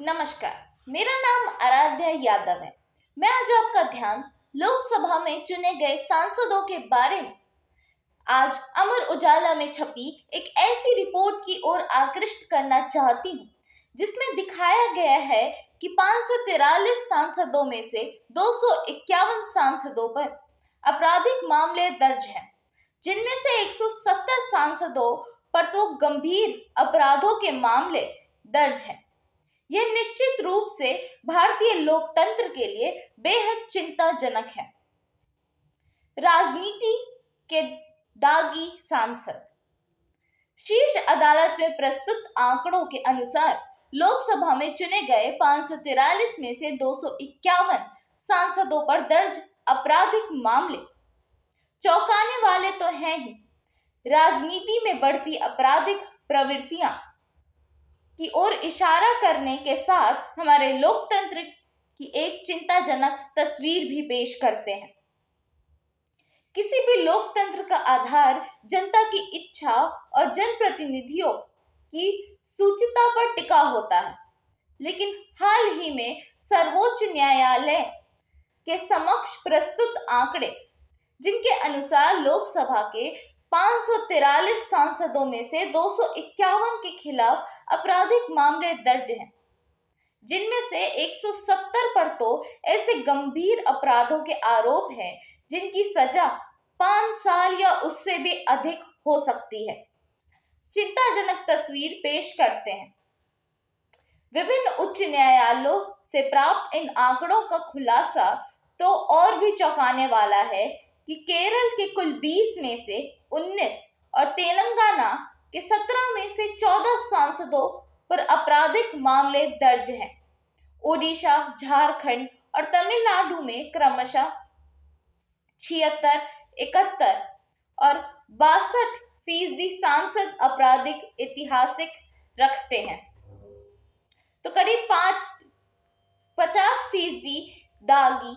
नमस्कार, मेरा नाम आराध्या यादव है। मैं आज आपका ध्यान लोकसभा में चुने गए सांसदों के बारे में आज अमर उजाला में छपी एक ऐसी रिपोर्ट की ओर आकृष्ट करना चाहती हूँ, जिसमें दिखाया गया है कि 543 सांसदों में से 251 सांसदों पर आपराधिक मामले दर्ज हैं, जिनमें से 170 सांसदों पर तो गंभीर अपराधों के मामले दर्ज हैं। यह निश्चित रूप से भारतीय लोकतंत्र के लिए बेहद चिंताजनक है। राजनीति के दागी सांसद। शीर्ष अदालत में प्रस्तुत आंकड़ों के अनुसार लोकसभा में चुने गए 543 में से 251 सांसदों पर दर्ज आपराधिक मामले चौंकाने वाले तो हैं ही, राजनीति में बढ़ती आपराधिक प्रवृत्तियां की ओर इशारा करने के साथ हमारे लोकतंत्र की एक चिंताजनक तस्वीर भी पेश करते हैं। किसी भी लोकतंत्र का आधार जनता की इच्छा और जनप्रतिनिधियों की सूचिता पर टिका होता है, लेकिन हाल ही में सर्वोच्च न्यायालय के समक्ष प्रस्तुत आंकड़े, जिनके अनुसार लोकसभा के 543 सांसदों में से 251 के खिलाफ आपराधिक मामले दर्ज हैं, जिनमें से 170 पर तो ऐसे गंभीर अपराधों के आरोप हैं जिनकी सजा 5 साल या उससे भी अधिक हो सकती है। चिंताजनक तस्वीर पेश करते हैं। विभिन्न उच्च न्यायालयों से प्राप्त इन आंकड़ों का खुलासा तो और भी चौंकाने वाला है कि केरल के कुल 20 में से 19 और तेलंगाना के 17 में से 14 सांसदों पर आपराधिक मामले दर्ज हैं। ओडिशा, झारखंड और तमिलनाडु में क्रमशः 76, 71 और 62% सांसद आपराधिक ऐतिहासिक रखते हैं, तो करीब 50% दागी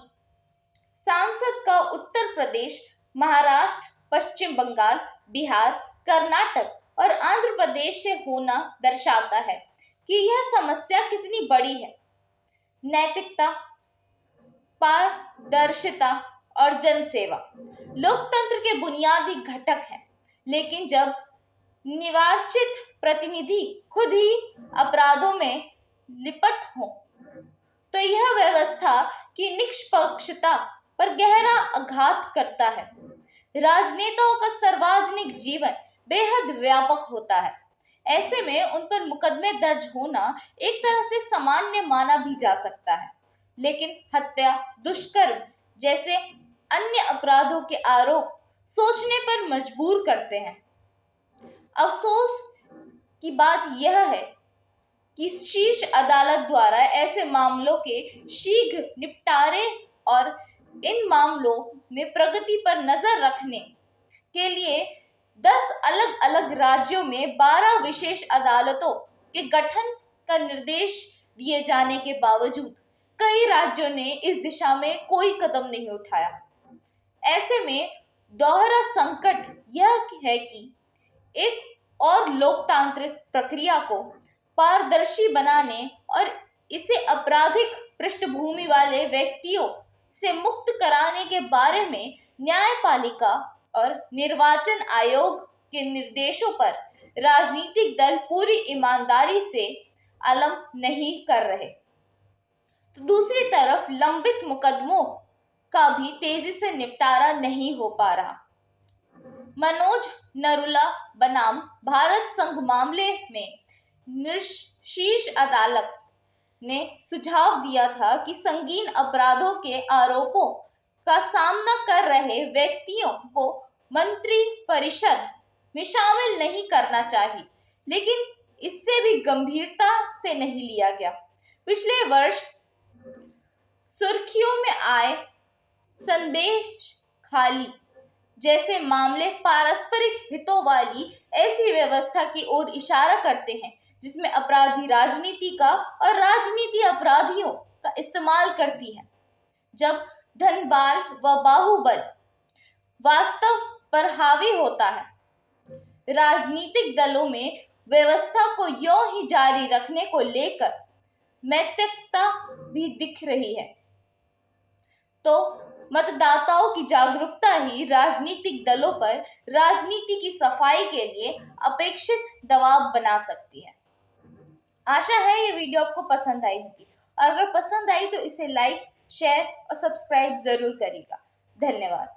सांसद का उत्तर प्रदेश, महाराष्ट्र, पश्चिम बंगाल, बिहार, कर्नाटक और आंध्र प्रदेश से होना दर्शाता है कि यह समस्या कितनी बड़ी है। नैतिकता, पारदर्शिता और जनसेवा लोकतंत्र के बुनियादी घटक हैं, लेकिन जब निर्वाचित प्रतिनिधि खुद ही अपराधों में लिप्त हों, तो यह व्यवस्था की निष्पक्षता पर गहरा आघात करता है। राजनेताओं का सार्वजनिक जीवन बेहद व्यापक होता है। ऐसे में उन पर मुकदमे दर्ज होना एक तरह से सामान्य माना भी जा सकता है, लेकिन हत्या, दुष्कर्म जैसे अन्य अपराधों के आरोप सोचने पर मजबूर करते हैं। अफसोस की बात यह है कि शीर्ष अदालत द्वारा ऐसे मामलों के शीघ्र निपटारे और इन मामलों में प्रगति पर नजर रखने के लिए 10 अलग अलग राज्यों में 12 विशेष अदालतों के गठन का निर्देश दिए जाने के बावजूद कई राज्यों ने इस दिशा में कोई कदम नहीं उठाया। ऐसे में दोहरा संकट यह है कि एक और लोकतांत्रिक प्रक्रिया को पारदर्शी बनाने और इसे आपराधिक पृष्ठभूमि वाले व्यक्तियों से मुक्त कराने के बारे में न्यायपालिका और निर्वाचन आयोग के निर्देशों पर राजनीतिक दल पूरी ईमानदारी से अमल नहीं कर रहे। तो दूसरी तरफ लंबित मुकदमों का भी तेजी से निपटारा नहीं हो पा रहा। मनोज नरूला बनाम भारत संघ मामले में शीर्ष अदालत ने सुझाव दिया था कि संगीन अपराधों के आरोपों का सामना कर रहे व्यक्तियों को मंत्रिपरिषद में शामिल नहीं करना चाहिए, लेकिन इससे भी गंभीरता से नहीं लिया गया। पिछले वर्ष सुर्खियों में आए संदेश खाली जैसे मामले पारस्परिक हितों वाली ऐसी व्यवस्था की ओर इशारा करते हैं जिसमें अपराधी राजनीति का और राजनीति अपराधियों का इस्तेमाल करती है। जब धनबल व बाहुबल वास्तव पर हावी होता है, राजनीतिक दलों में व्यवस्था को यों ही जारी रखने को लेकर नैतिकता भी दिख रही है। तो मतदाताओं की जागरूकता ही राजनीतिक दलों पर राजनीति की सफाई के लिए अपेक्षित दबाव बना सकती है। आशा है ये वीडियो आपको पसंद आई होगी। अगर पसंद आई तो इसे लाइक, शेयर और सब्सक्राइब जरूर करिएगा। धन्यवाद।